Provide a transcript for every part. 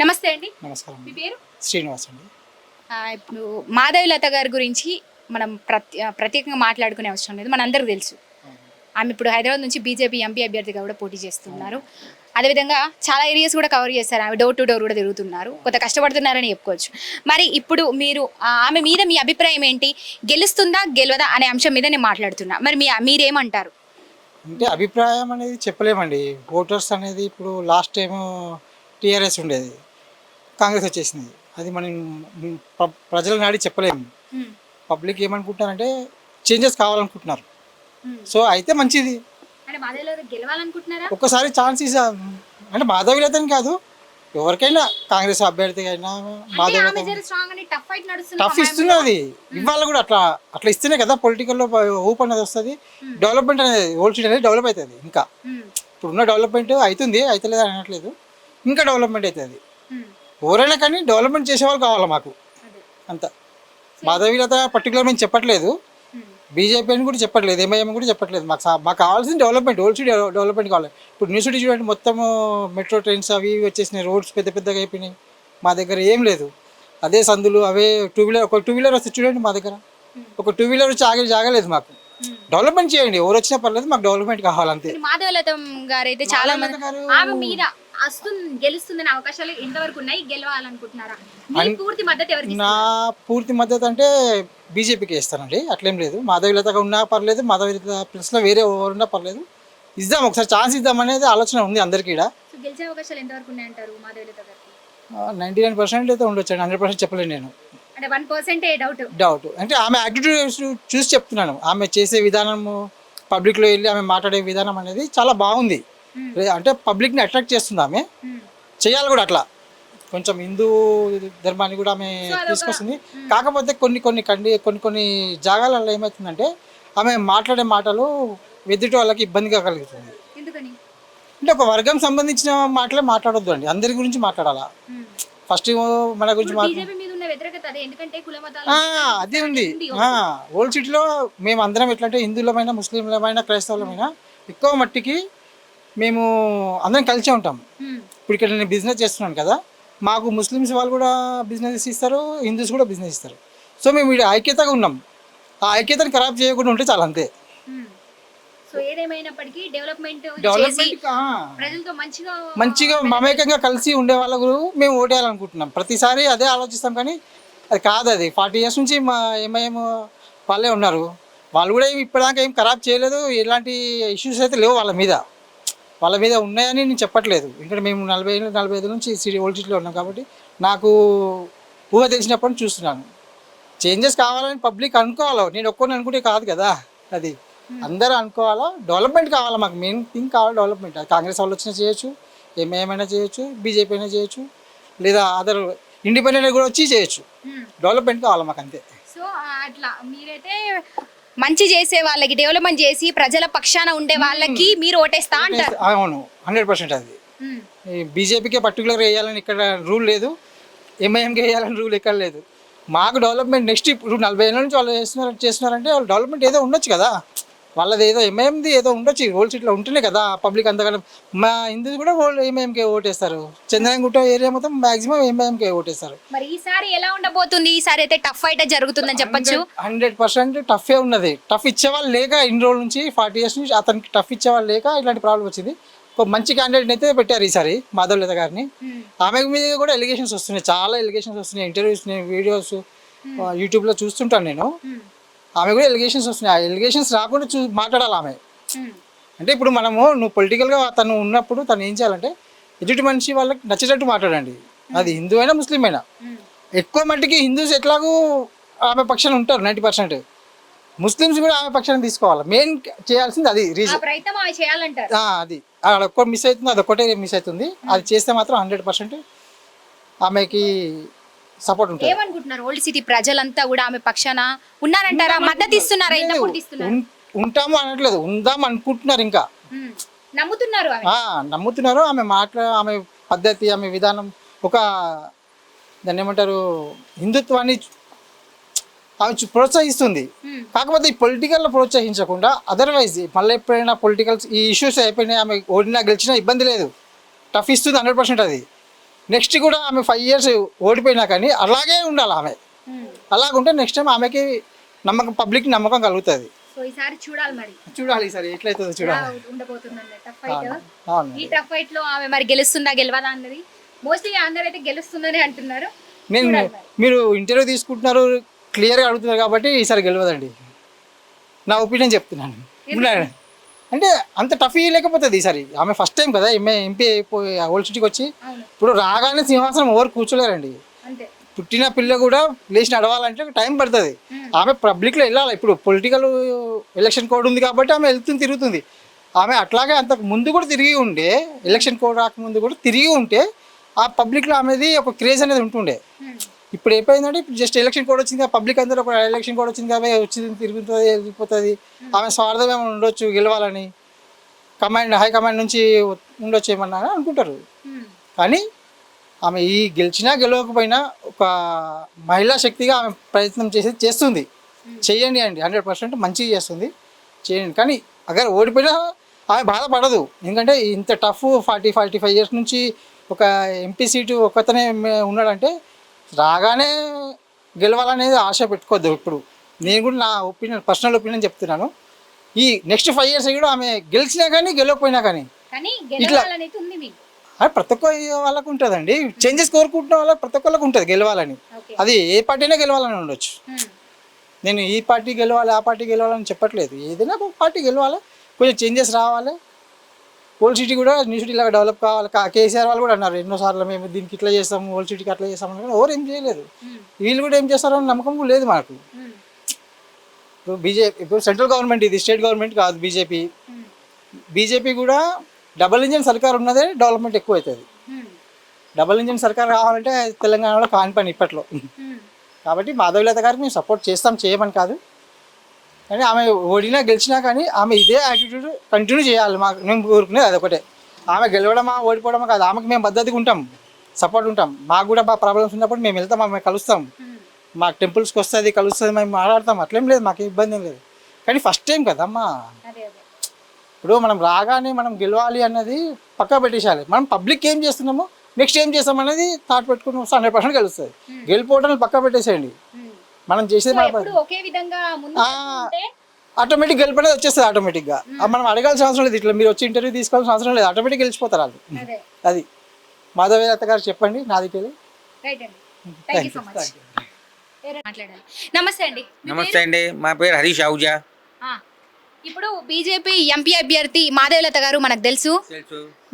నమస్తే అండి. నమస్కారం మీ అండి. పేరు? శ్రీనివాస్ అండి. ఇప్పుడు మాధవీలత గారి గురించి మనం ప్రత్యేకంగా మాట్లాడుకునే అవసరం లేదు. మనందరికీ తెలుసు. ఆమె ఇప్పుడు హైదరాబాద్ నుంచి బీజేపీ ఎంపీ అభ్యర్థిగా కూడా పోటీ చేస్తున్నారు. అదేవిధంగా చాలా ఏరియాస్ కూడా కవర్ చేస్తారు. ఆమె డోర్ టు డోర్ కూడా తిరుగుతున్నారు. కొంత కష్టపడుతున్నారని చెప్పుకోవచ్చు. మరి ఇప్పుడు మీరు ఆమె మీద మీ అభిప్రాయం ఏంటి? గెలుస్తుందా గెలవదా అనే అంశం మీద నేను మాట్లాడుతున్నా. మరి మీరేమంటారు? అంటే అభిప్రాయం అనేది చెప్పలేమండి. ఓటర్స్ అనేది ఇప్పుడు లాస్ట్ టైము టీఆర్ఎస్ ఉండేది, కాంగ్రెస్ వచ్చేసింది. అది మనం ప్రజలను నాడి చెప్పలేము. పబ్లిక్ ఏమనుకుంటున్నారంటే చేంజెస్ కావాలనుకుంటున్నారు. సో అయితే మంచిది. ఒక్కసారి ఛాన్స్ ఇస్తా అంటే మాధవీలతని కాదు, ఎవరికైనా కాంగ్రెస్ అభ్యర్థి అయినా మాధవీలత టఫ్ ఇస్తున్నది. ఇవాళ కూడా అట్లా అట్లా ఇస్తేనే కదా పొలిటికల్లో ఊపు అనేది వస్తుంది, డెవలప్మెంట్ అనేది ఓల్డ్ సిటీ అనేది డెవలప్ అవుతుంది. ఇంకా ఇప్పుడున్న డెవలప్మెంట్ అవుతుంది, అవుతలేదు అనట్లేదు, ఇంకా డెవలప్మెంట్ అవుతుంది. ఎవరైనా కానీ డెవలప్మెంట్ చేసేవాళ్ళు కావాలి మాకు, అంత. మాధవీలత పర్టికులర్ మేము చెప్పట్లేదు, బీజేపీ అని కూడా చెప్పట్లేదు, ఎంఐఎం కూడా చెప్పట్లేదు. మాకు కావాల్సిన డెవలప్మెంట్, ఓల్డ్ సిటీ డెవలప్మెంట్ కావాలి. ఇప్పుడు న్యూ సిటీ చూడండి, మొత్తం మెట్రో ట్రైన్స్ అవి వచ్చేసినాయి, రోడ్స్ పెద్ద పెద్దగా అయిపోయినాయి. మా దగ్గర ఏం లేదు, అదే సందులు, అవే ఒక టూ వీలర్ వస్తే చూడండి మా దగ్గర, ఒక టూ వీలర్ వచ్చి జాగలేదు. మాకు డెవలప్మెంట్ చేయండి, ఎవరు వచ్చినా పర్లేదు, మాకు డెవలప్మెంట్ కావాలంతే. మాధవీలత గారు అయితే చాలా మంది ఆమె మీద గెలుస్తుందని అవకాశాలు ఎంతవరకు ఉన్నాయి? గెలవాలనుకుంటున్నారా? పూర్తి మద్దతు ఎవరికి? నా పూర్తి మద్దతు అంటే బీజేపీకి ఇస్తానండి, అట్లేం లేదు. మాధవీలతగా ఉన్నా పర్లేదు, మాధవీలత ప్లస్లో వేరే ఎవరున్నా పర్లేదు, ఇద్దాం, ఒకసారి ఛాన్స్ ఇద్దాం అనేది ఆలోచన ఉంది అందరికీ. గెలిచే అవకాశాలు ఎంతవరకు ఉన్నాయంటారు మాధవీలత గారికి? 99% అయితే ఉండొచ్చు, 100% చెప్పలేను నేను. అంటే 1% డౌట్ అంటే ఆమె యాటిట్యూడ్ చూసి చెప్తున్నాను. ఆమె చేసే విధానము, పబ్లిక్లో వెళ్ళి ఆమె మాట్లాడే విధానం అనేది చాలా బాగుంది. అంటే పబ్లిక్ని అట్రాక్ట్ చేస్తుంది. ఆమె చేయాలి కూడా అట్లా, కొంచెం హిందూ ధర్మాన్ని కూడా ఆమె తీసుకొస్తుంది. కాకపోతే కొన్ని జాగాలలో ఏమవుతుందంటే ఆమె మాట్లాడే మాటలు ఎదుటి వాళ్ళకి ఇబ్బందిగా కలుగుతుంది. అంటే ఒక వర్గం సంబంధించిన మాటలే మాట్లాడొద్దు అండి, అందరి గురించి మాట్లాడాలా. ఫస్ట్ మన గురించి అదే ఉంది. ఓల్డ్ సిటీలో మేము అందరం ఎట్లంటే హిందువులమైనా, ముస్లింలమైనా, క్రైస్తవులమైనా ఎక్కువ మట్టికి మేము అందరం కలిసే ఉంటాం. ఇప్పుడు ఇక్కడ నేను బిజినెస్ చేస్తున్నాను కదా, మాకు ముస్లిమ్స్ వాళ్ళు కూడా బిజినెస్ ఇస్తారు, హిందూస్ కూడా బిజినెస్ ఇస్తారు. సో మేము ఇక్కడ ఐక్యతగా ఉన్నాం. ఆ ఐక్యతను ఖరాబ్ చేయకుండా ఉంటే చాలా, అంతే. మంచిగా మమేకంగా కలిసి ఉండే వాళ్ళకు మేము ఓటేయాలనుకుంటున్నాం. ప్రతిసారి అదే ఆలోచిస్తాం, కానీ అది కాదు. అది 40 years నుంచి మా ఎంఐఎం వాళ్ళే ఉన్నారు. వాళ్ళు కూడా ఇప్పటిదాకా ఏం ఖరాబ్ చేయలేదు, ఎలాంటి ఇష్యూస్ అయితే లేవు వాళ్ళ మీద ఉన్నాయని నేను చెప్పట్లేదు. ఇక్కడ మేము 45 నుంచి ఓల్డ్ సిటీలో ఉన్నాం కాబట్టి నాకు ఊహ తెలిసినప్పటి నుంచి చూస్తున్నాను. చేంజెస్ కావాలని పబ్లిక్ అనుకోవాలి, నేను ఒక్కరిని అనుకుంటే కాదు కదా, అది అందరూ అనుకోవాలా. డెవలప్మెంట్ కావాలా, మాకు మెయిన్ థింగ్ కావాలి డెవలప్మెంట్. అది కాంగ్రెస్ వాళ్ళు వచ్చినా చేయొచ్చు, ఏమైనా చేయొచ్చు, బీజేపీ అయినా చేయొచ్చు, లేదా అదర్ ఇండిపెండెంట్ కూడా వచ్చి చేయొచ్చు. డెవలప్మెంట్ కావాలి మాకు, అంతే. సో అట్లా మీరైతే మంచి చేసే వాళ్ళకి, డెవలప్మెంట్ చేసి ప్రజల పక్షాన ఉండే వాళ్ళకి మీరు ఓటేస్తా అంటారు? అవును, 100% అది. బీజేపీకే పర్టికులర్గా వేయాలని ఇక్కడ రూల్ లేదు, ఎంఐఎంకి వేయాలని రూల్ ఎక్కడ లేదు. మాకు డెవలప్మెంట్ నెక్స్ట్ ఇప్పుడు 40 ఏళ్ళ నుంచి వాళ్ళు చేస్తున్నారంటే వాళ్ళు డెవలప్మెంట్ ఏదో ఉండొచ్చు కదా, వాళ్ళది ఏదో ఎంఐఎంది ఏదో ఉండొచ్చు. ఓల్డ్ సిటీలో ఉంటేనే కదా పబ్లిక్ అంతగానం. మా హిందూస్ కూడా ఎంఐఎంకే ఓటేస్తారు, చంద్రగుట్ట ఏరియా మొత్తం మాక్సిమం ఎంఐఎంకే ఓటేస్తారు. మరి ఈసారి ఎలా ఉండబోతుంది? ఈసారి అయితే టఫ్ ఫైట్ జరుగుతుందని చెప్పొచ్చు. 100% టఫే ఉన్నది. టఫ్ ఇచ్చేవాళ్ళు లేక ఇన్ని రోజుల నుంచి 40 years నుంచి అతనికి టఫ్ ఇచ్చేవాళ్ళు లేక ఇలాంటి ప్రాబ్లం వచ్చింది. ఒక మంచి క్యాండిడేట్ అయితే పెట్టారు ఈసారి, మాధవీలత గారిని. ఆమె మీద కూడా ఎలిగేషన్స్ వస్తున్నాయి, చాలా ఎలిగేషన్స్ వస్తున్నాయి. ఇంటర్వ్యూస్, వీడియోస్ యూట్యూబ్లో చూస్తుంటాను నేను. ఆమె కూడా ఎలిగేషన్స్ వస్తున్నాయి. ఆ ఎలిగేషన్స్ రాకుండా మాట్లాడాలి ఆమె. అంటే ఇప్పుడు నువ్వు పొలిటికల్గా తను ఉన్నప్పుడు తను ఏం చేయాలంటే ఎదుటి మనిషి వాళ్ళకి నచ్చేటట్టు మాట్లాడండి. అది హిందూ అయినా ముస్లిం అయినా. ఎక్కువ మట్టికి హిందూస్ ఎట్లాగూ ఆమె పక్షాన ఉంటారు 90%. ముస్లిమ్స్ కూడా ఆమె పక్షాన్ని తీసుకోవాలి. మెయిన్ చేయాల్సింది అది రీజన్. అది అదొక్కటి మిస్ అవుతుంది, అదొక్కటే మిస్ అవుతుంది. అది చేస్తే మాత్రం 100% ఆమెకి సపోర్ట్ ఉంటుంది. ఏమనుకుంటున్నారు ఓల్డ్ సిటీ ప్రజలంతా కూడా ఆమె పక్షాన ఉన్నారంటారా? మద్దతు ఇస్తున్నారా? ఉంటాము అనట్లేదు, ఉందాం అనుకుంటున్నారు, ఇంకా నమ్ముతున్నారు. ఆమె పద్ధతి, ఆమె విధానం, ఒక దాన్ని ఏమంటారు, హిందుత్వాన్ని ఆమె ప్రోత్సహిస్తుంది. కాకపోతే ఈ పొలిటికల్లో ప్రోత్సహించకుండా అదర్వైజ్ మళ్ళీ ఎప్పుడైనా పొలిటికల్స్ ఈ ఇష్యూస్ అయిపోయినాయి, ఆమె ఓడినా గెలిచినా ఇబ్బంది లేదు, టఫ్ ఇస్తుంది 100% అది. నెక్స్ట్ కూడా ఆమె 5 years ఓడిపోయినా కానీ అలాగే ఉండాలి ఆమె. అలాగుంటే నెక్స్ట్ టైం ఆమెకి నమ్మకం, పబ్లిక్ నమ్మకం కలుగుతుంది. సో ఈసారి చూడాలి మరి, చూడాలి ఈసారి ఎట్లయితుందో చూడాలి. ఉండబోతుందండి టఫ్ ఫైట్. అవును. ఈ టఫ్ ఫైట్ లో ఆమె మరి గెలుస్తుందా గెలవదా అన్నది మోస్ట్లీ అందరూ అయితే గెలుస్తుందని అంటున్నారు. మీరు ఇంటర్వ్యూ తీసుకుంటున్నారు, క్లియర్గా అడుగుతున్నారు కాబట్టి ఈసారి గెలవదండి, నా ఒపీనియన్ చెప్తున్నాను. అంటే అంత టఫ్ లేకపోతుంది ఈసారి. ఆమె ఫస్ట్ టైం కదా ఎంపీ అయిపోయి ఓల్డ్ సిటీకి వచ్చి. ఇప్పుడు రాగానే సింహాసనం ఎవరు కూర్చోలేరండి. పుట్టిన పిల్ల కూడా లేచి నడవాలంటే టైం పడుతుంది. ఆమె పబ్లిక్లో వెళ్ళాలి. ఇప్పుడు పొలిటికల్ ఎలక్షన్ కోడ్ ఉంది కాబట్టి ఆమె వెళ్తుంది, తిరుగుతుంది. ఆమె అట్లాగే అంతకు ముందు కూడా తిరిగి ఉండే, ఎలక్షన్ కోడ్ రాకముందు కూడా తిరిగి ఉంటే ఆ పబ్లిక్లో ఆమెది ఒక క్రేజ్ అనేది ఉంటుండే. ఇప్పుడు అయిపోయిందంటే ఇప్పుడు జస్ట్ ఎలక్షన్ కోడ్ వచ్చింది, పబ్లిక్ అందరూ ఒక ఎలక్షన్ కోడ్ వచ్చింది కాబట్టి వచ్చింది, తిరుగుతుంది, వెళ్ళిపోతుంది. ఆమె స్వార్థం ఏమైనా ఉండొచ్చు, గెలవాలని హైకమాండ్ నుంచి ఉండొచ్చు ఏమన్నా అనుకుంటారు. కానీ ఆమె ఈ గెలిచినా గెలవకపోయినా ఒక మహిళా శక్తిగా ఆమె ప్రయత్నం చేస్తుంది. చేయండి అండి, 100% మంచిగా చేస్తుంది, చేయండి. కానీ అగర్ ఓడిపోయినా ఆమె బాధపడదు. ఎందుకంటే ఇంత టఫ్ 45 years నుంచి ఒక ఎంపీ సీటు ఒకతనే ఉన్నాడంటే రాగానే గెలవాలనేది ఆశ పెట్టుకోవద్దు. ఇప్పుడు నేను కూడా నా పర్సనల్ ఒపీనియన్ చెప్తున్నాను. ఈ నెక్స్ట్ 5 years కూడా ఆమె గెలిచినా కానీ గెలవకపోయినా కానీ ఇట్లా ప్రతి ఒక్క వాళ్ళకు ఉంటుందండి. చేంజెస్ కోరుకుంటున్న వాళ్ళకి ప్రతి ఒక్కళ్ళకి ఉంటుంది గెలవాలని. అది ఏ పార్టీనే గెలవాలని ఉండొచ్చు. నేను ఈ పార్టీ గెలవాలి, ఆ పార్టీ గెలవాలని చెప్పట్లేదు. ఏదైనా ఒక పార్టీ గెలవాలి, కొంచెం చేంజెస్ రావాలి. ఓల్డ్ సిటీ కూడా న్యూ సిటీ లాగా డెవలప్ కావాలి. కేసీఆర్ వాళ్ళు కూడా అన్నారు ఎన్నోసార్లు మేము దీనికి ఇట్లా చేస్తాము, ఓల్డ్ సిటీకి అట్లా చేస్తాము. ఎవరు ఏం చేయలేదు. వీళ్ళు కూడా ఏం చేస్తారో అని నమ్మకం లేదు మాకు. ఇప్పుడు ఇప్పుడు సెంట్రల్ గవర్నమెంట్, ఇది స్టేట్ గవర్నమెంట్ కాదు. బీజేపీ కూడా డబుల్ ఇంజిన్ సర్కార్ ఉన్నదే డెవలప్మెంట్ ఎక్కువ అవుతుంది. డబుల్ ఇంజిన్ సర్కార్ కావాలంటే తెలంగాణలో కాని పని ఇప్పట్లో. కాబట్టి మాధవీలత గారికి మేము సపోర్ట్ చేస్తాం, చేయమని కాదు. కానీ ఆమె ఓడినా గెలిచినా కానీ ఆమె ఇదే యాటిట్యూడ్ కంటిన్యూ చేయాలి. మేము కోరుకునేది అదొకటే. ఆమె గెలవడమా ఓడిపోవడమా కాదు, ఆమెకు మేము పద్ధతిగా ఉంటాం, సపోర్ట్ ఉంటాం. మాకు కూడా బాగా ప్రాబ్లమ్స్ ఉన్నప్పుడు మేము వెళ్తాం, ఆమె కలుస్తాం. మాకు టెంపుల్స్కి వస్తుంది, కలుస్తుంది, మేము మాట్లాడతాం. అట్లేం లేదు, మాకు ఇబ్బంది ఏం లేదు. కానీ ఫస్ట్ టైం కదమ్మా. ఇప్పుడు మనం రాగానే మనం గెలవాలి అన్నది పక్కా పెట్టేసాలి. మనం పబ్లిక్ ఏం చేస్తున్నామో నెక్స్ట్ ఏం చేస్తాం అనేది థాట్ పెట్టుకుని వస్తే 100% గెలుస్తుంది. గెలిపోవడానికి పక్కా పెట్టేసేయండి. మనం చేసేది ఆటోమేటిక్ గెలిపనేది వచ్చేస్తుంది ఆటోమేటిక్గా. మనం అడగాల్సిన అవసరం లేదు. ఇట్లా మీరు వచ్చి ఇంటర్వ్యూ తీసుకోవాల్సిన అవసరం లేదు, ఆటోమేటిక్ గెలిచిపోతారు వాళ్ళు. అది మాధవీలత గారు చెప్పండి, నాది తెలియదు. నమస్తే అండి. నమస్తే అండి, మా పేరు హరీష్ ఆహుజా. ఇప్పుడు బీజేపీ ఎంపీ అభ్యర్థి మాధవీలత గారు మనకు తెలుసు.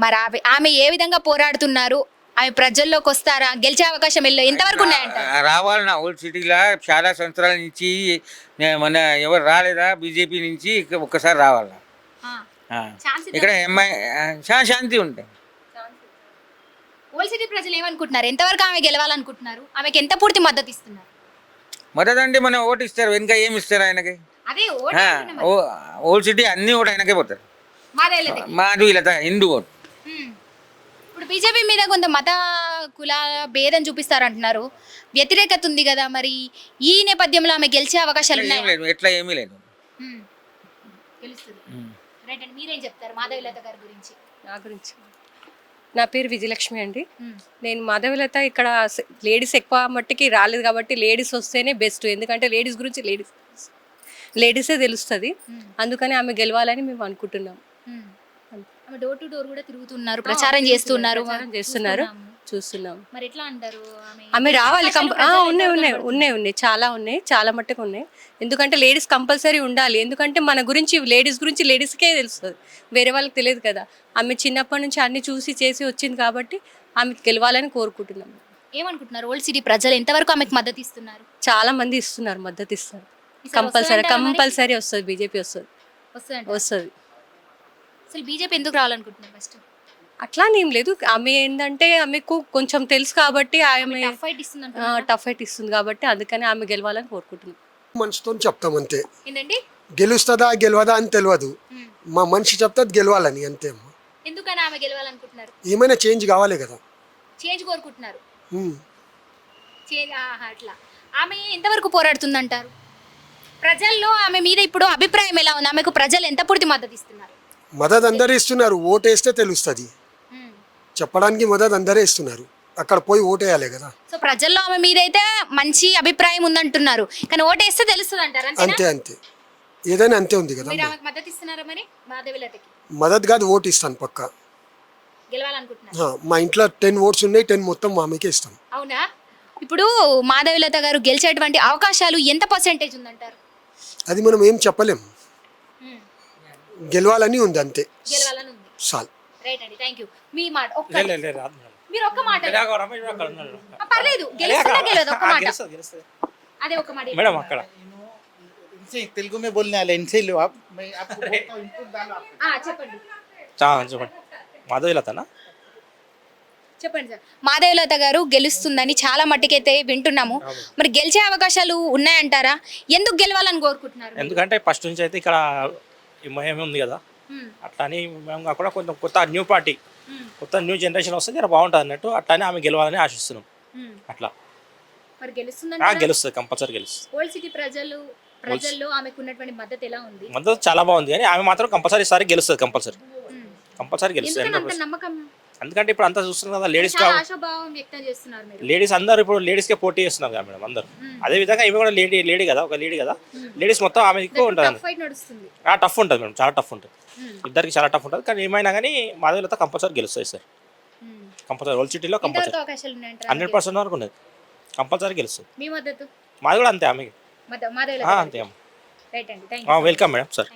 మరి ఆమె ఏ విధంగా పోరాడుతున్నారు, ఆమె ప్రజల్లోకి వస్తారా, గెలిచే అవకాశం ఎంతవరకు ఉన్నాయంట? రావాలన్నా ఓల్డ్ సిటీలో చాలా సంవత్సరాల నుంచి మన ఎవరు రాలేదా బీజేపీ నుంచి, ఒక్కసారి రావాలా. ఇక్కడ చాలా శాంతి ఉంటాయి. ఓల్డ్ సిటీ ప్రజలు ఏమనుకుంటున్నారు, ఎంతవరకు ఆమె గెలవాలనుకుంటున్నారు, ఆమెకి ఎంత పూర్తి మద్దతు ఇస్తున్నారు? మద్దతు అంటే మనం ఓటు ఇస్తారు, వెనుక ఏమి ఇస్తారు ఆయనకి? ఓల్డ్ సిటీ అన్ని ఓటు ఆయనకే పోతారు. మాధవీలత హిందూ ఓటు. ఇప్పుడు బీజేపీ మీద కొంత మత కుల భేదం చూపిస్తారంటున్నారు, వ్యతిరేకత ఉంది కదా. మరి ఈ నేపథ్యంలో ఆమె గెలిచే అవకాశాలు ఉన్నాయి? ఎట్లా ఏమీ లేదు. మీరేం చెప్తారు మాధవీలత గారి గురించి? నా గురించి, నా పేరు విజయలక్ష్మి అండి. నేను మాధవీలత ఇక్కడ లేడీస్ ఎక్కువ మట్టికి రాలేదు కాబట్టి లేడీస్ వస్తేనే బెస్ట్. ఎందుకంటే లేడీస్ గురించి లేడీసే తెలుస్తుంది. అందుకని ఆమె గెలవాలని మేము అనుకుంటున్నాం. డోర్ టు డోర్ కూడా తిరుగుతున్నారు, ప్రచారం చేస్తున్నారు, చూస్తున్నాం. మరి ఎట్లా అంటారు? ఆమె రావాలి. ఉన్నాయి చాలా ఉన్నాయి, చాలా మట్టుకు ఉన్నాయి. ఎందుకంటే లేడీస్ కంపల్సరీ ఉండాలి. ఎందుకంటే మన గురించి లేడీస్ గురించి లేడీస్కే తెలుస్తుంది, వేరే వాళ్ళకి తెలియదు కదా. ఆమె చిన్నప్పటి నుంచి అన్ని చూసి చేసి వచ్చింది కాబట్టి ఆమె గెలవాలని కోరుకుంటున్నాం. ఏమనుకుంటున్నారు ఓల్డ్ సిటీ ప్రజలు ఎంతవరకు ఆమెకు మద్దతు ఇస్తున్నారు? చాలా మంది ఇస్తున్నారు, మద్దతు ఇస్తారు. కంపల్సరీ వస్తుంది, బీజేపీ వస్తుంది. అసలు బీజేపీ ఎందుకు రావాలనుకుంటున్నారు ఫస్ట్? అట్లా ఏం లేదు. ఆమె ఏంటంటే ఆమెకు కొంచెం తెలుసు కాబట్టి ఆమె టఫ్ ఫైట్ ఇస్తుంది కాబట్టి అందుకని ఆమె గెలవాలని కోరుకుంటున్నాం. మనిషితో చెప్తాం అంతే. ఏంటండి, గెలుస్తుందా గెలవదా అని తెలియదు. మా మనిషి చెప్తా గెలవాలని అంతే. ఎందుకని ఆమె గెలవాలనుకుంటున్నారు? ఏమైనా చేంజ్ కావాలి కదా, చేంజ్ కోరుకుంటున్నారు. అట్లా ఆమె ఎంతవరకు పోరాడుతుందంటారు? ప్రజల్లో ఆమె మీద ఇప్పుడు అభిప్రాయం ఎలా ఉంది? ఆమెకు ప్రజలు ఎంత పూర్తి మద్దతు ఇస్తున్నారు? మద్దతు అందరూ ఇస్తున్నారు. ఓటేస్తే తెలుస్తుంది. చెప్పడానికి మద్దతు అందరే ఇస్తున్నారు. అక్కడ పోయి ఓటేయాలి కదా. సో ప్రజల్లో ఆమె మీదైతే మంచి అభిప్రాయం ఉందంటున్నారు, కానీ ఓటేస్తే తెలుస్తుంది అంటారు అంతేనా? అంతే అంతే, ఏదైనా అంతే ఉంది కదా. మీరు ఆమెకు మద్దతు ఇస్తున్నారా మరి మాధవీలతకి? మద్దతు కాదు, ఓటు ఇస్తాను పక్కా. గెలవాలనుకుంటున్నారు? మా ఇంట్లో 10 ఓట్స్ ఉన్నాయి, 10 మొత్తం ఆమెకే ఇస్తాం. అవునా? ఇప్పుడు మాధవీలత గారు గెలిచేటువంటి అవకాశాలు ఎంత పర్సెంటేజ్ ఉందంటారు? అది మనం ఏం చెప్పలేం, గెలవాలని ఉంది అంతే. గెలవాలని ఉంది. చాలు. రైట్ అండి, థ్యాంక్ యూ. మీ మాట మీరు ఒక్క మాట పర్లేదు, గెలుస్తుందా గెలవదు ఒక్క మాట, అదే ఒక మాట మేడం అక్కడ इनसे तेलुगु में बोलने वाले इनसे लो आप, मैं आपको बोलता हूँ इनपुट डालो आप। చెప్పండి చెప్పండి మాధవీలతనా చెప్పండి సార్. మాధవీలత గారు గెలుస్తుందని చాలా మట్టుకైతే వింటున్నాము, మరి గెలిచే అవకాశాలు ఉన్నాయంటారా? ఎందుకు గెలవాలని కోరుకుంటున్నారు? ఎందుకంటే ఫస్ట్ నుంచి అయితే ఇక్కడ ఏమి ఉంది కదా, అట్లా అని మేము కాకుండా కొంచెం కొత్త న్యూ పార్టీ, కొత్త న్యూ జనరేషన్ వస్తే జర బాగుంటుంది అన్నట్టు, అట్లానే ఆమె గెలవాలని ఆశిస్తున్నాం. అట్లా మరి గెలుస్తుందంటారా? గెలుస్తుంది, కంపల్సరీ గెలుస్తుంది. ఓల్డ్ సిటీ ప్రజల్లో ఆమెకు ఉన్నటువంటి మద్దతు ఎలా ఉంది? మద్దతు చాలా బాగుంది, కానీ ఆమె మాత్రం కంపల్సరీ సారి గెలుస్తుంది, కంపల్సరీ గెలుస్తుంది. ఎందుకని అంత నమ్మకం? ఎందుకంటే ఇప్పుడు అంతా చూస్తున్నాం కదా, లేడీస్ చాలా ఆశాభావం వ్యక్తం చేస్తున్నారు మీరు. లేడీస్ అందరూ ఇప్పుడు లేడీస్కే పోటీ చేస్తున్నారు కదా మేడం అందరూ. అదే విధంగా ఈమె కూడా లేడీ కదా, ఒక లేడీ కదా, లేడీస్ మొత్తం ఆమె ఎక్కువ ఉంటుంది. ఫైట్ నడుస్తుంది. టఫ్ ఉంటుంది మేడం, చాలా టఫ్ ఉంటుంది, ఇద్దరికి చాలా టఫ్ ఉంటుంది. కానీ ఏమైనా కానీ మాధవీలత కంపల్సరీ గెలుస్తుంది సార్, కంపల్సరీ. ఓల్డ్ సిటీలో కంపల్సరీ అవకాశాలు ఉన్నాయంటారా? 100% వరకు ఉన్నది, కంపల్సరీ గెలుస్తుంది. మీ మద్దతు? మాది కూడా అంతే, ఆమె మాధవీలత అంతే. రైట్ అండి, thank you. Welcome madam sir.